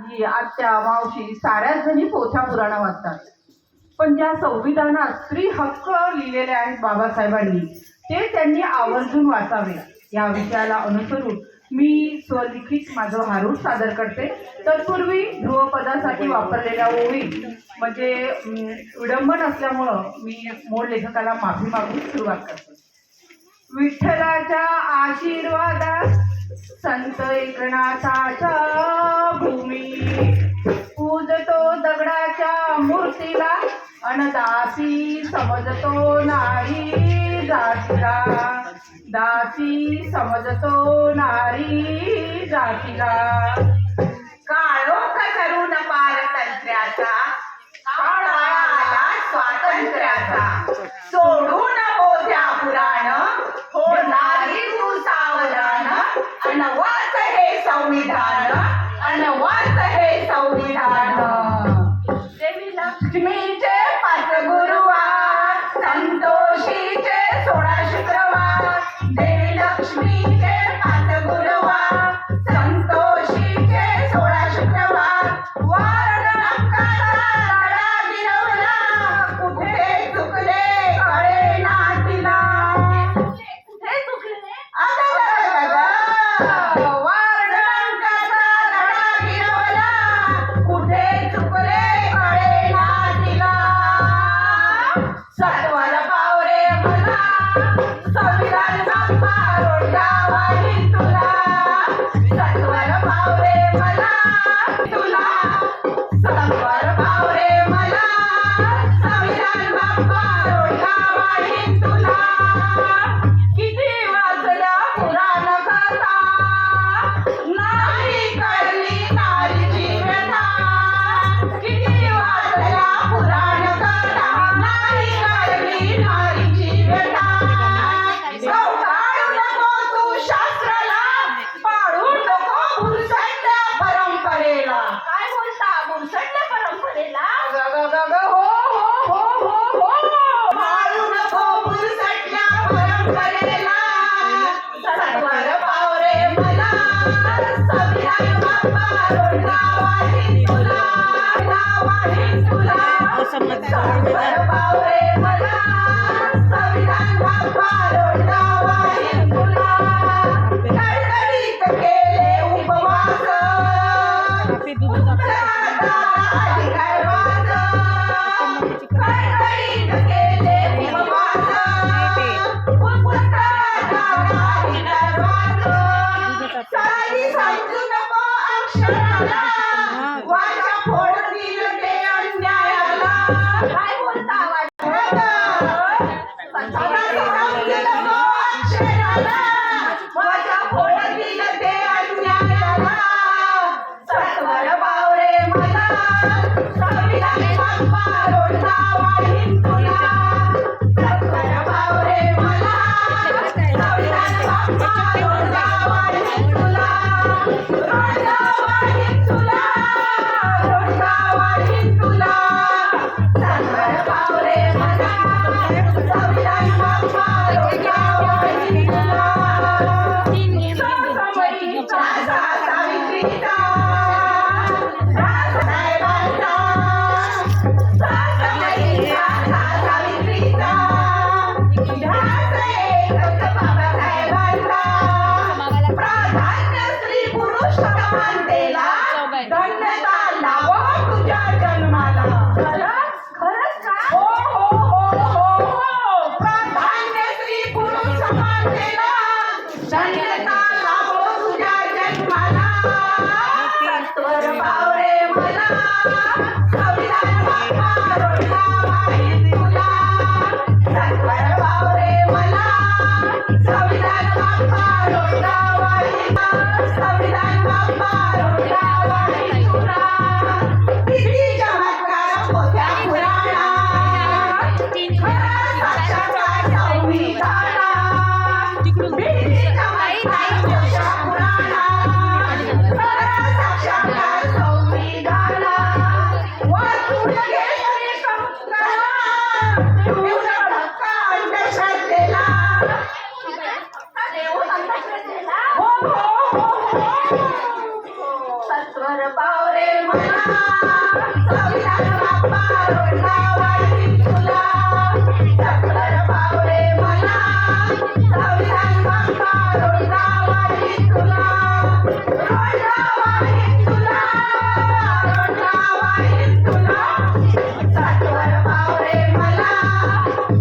काकी आत्या मावशी साऱ्याच जणी पोथ्या पुराण वाचतात, पण ज्या संविधानात स्त्री हक्क लिहिलेले आहेत बाबासाहेबांनी ते त्यांनी आवर्जून वाचावे या विषयाला अनुसरून मी स्वलिखित माझं भारूड सादर करते. तत्पूर्वी ध्रुवपदासाठी वापरलेल्या ओळी म्हणजे विडंबन असल्यामुळं मी मूळ लेखकाला माफी मागून सुरुवात करते. विठ्ठलाच्या आशीर्वादात संत एकनाथाच्या भूमी पूजतो दगडाच्या मूर्तीला अनदासी समजतो नारी जातीला, दासी समजतो नारी जातीला. काळोख करून पारतंत्र्याचा काळ आला स्वातंत्र्याचा, सोडून बोध्या पुराण होणारी तू सावधान, अनवाच हे संविधान, अनवाच हे संविधान. देवी लक्ष्मीचे 5 गुरुवार, संतोषीचे 16 शुक्रवार. देवी लक्ष्मीचे 5 गुरुवार, संतोषीचे 16 शुक्रवार. वारण अंकाचा लढा गिरवला, कुठे चुकले कळेना तिला. कुठे चुकले वारण अंकाचा लढा गिरवला, कुठे चुकले कळेना तिला. सत्वर पावरे मला संविधान बाप्पा रोडगावा तुला. सत्वर पावरे मला तुला, सत्वर पावरे मला संविधान बाप्पा रोडगावा तुला. किती वाचल्या पुराण कथा, नाही कळली नारीची व्यथा. किती वाचल्या पुराण कथा, नाही कळली नारीची व्यथा. चौकाळू नको तू शास्त्राला, पाडू नको भुरसटल्या परंपरेला. काय बोलता भुरसटल्या परंपरेला? पाडू नको भुरसटल्या परंपरेला. सत्वर पावरे मला संविधान बाप्पा रोडगावा तुला, तुला. सत्वर पावरे मला संविधान बाप्पा रोडगावा तुला. कडकडीत केले उपवास, अधिकार वाद. कडकडीत केले उपवास, अधिकार वाद. सारी समजू नको अक्षराला, वाचा फोडतील ते अन्यायाला. काय बोलता अक्षराला, वाचा फोडतील ते अन्यायाला. सत्वर पावरे मला संविधान बाप्पा रोडगावा तुला. सत्वर पावरे मला संविधान बाप्पा रोडगावा तुला. रोडगावा तुला, रोडगावा तुला. सत्वर पावरे मला संविधान बाप्पा रोडगावा तुला. सावित्रीचा सावित्रीचा साहेबांचा, सावित्रीचा सावित्रीचा ध्यास एकच बाबासाहेबांचा. प्राधान्य स्त्री पुरुष समानतेला, धन्यता लाभो तुझ्या जन्माला. खरंच का? हो. प्राधान्य स्त्री पुरुष समानतेला, धन्यता लाभो तुझ्या जन्माला. सत्वर पावरे मला संविधान बाप्पा रोडगावा तुला. सत्वर पावरे मला संविधान बाप्पा रोडगावा तुला. संविधान बाप्पा रोडगावा तुला. किती चमत्कार पोथ्या पुराणात, खरा साक्षात संविधानात. किती चमत्कार पोथ्या पुराणात, खरा साक्षात संविधानात. पावरे मला संविधान बाप्पा रोडला वाढील तुला सत्तर पावरे मला संविधान बाप्पा रोडला वाढील तुला रोडला वाढील तुला रोडला वाढील तुला सत्तर पावरे मला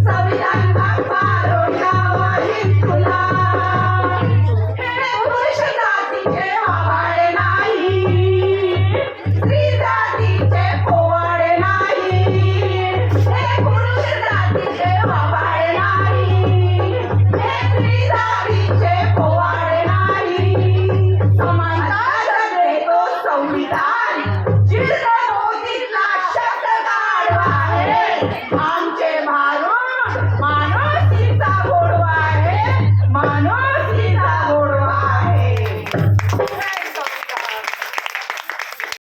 संविधान बाप्पा रोडला वाढील तुला हे पुरुष जातीचे आवाडे नाही स्त्री जातीचे पोवाडे नाही हे पुरुष जातीचे आवाडे नाही हे स्त्री जातीचे पोवाडे नाही समानता देतो संविधान जिरतो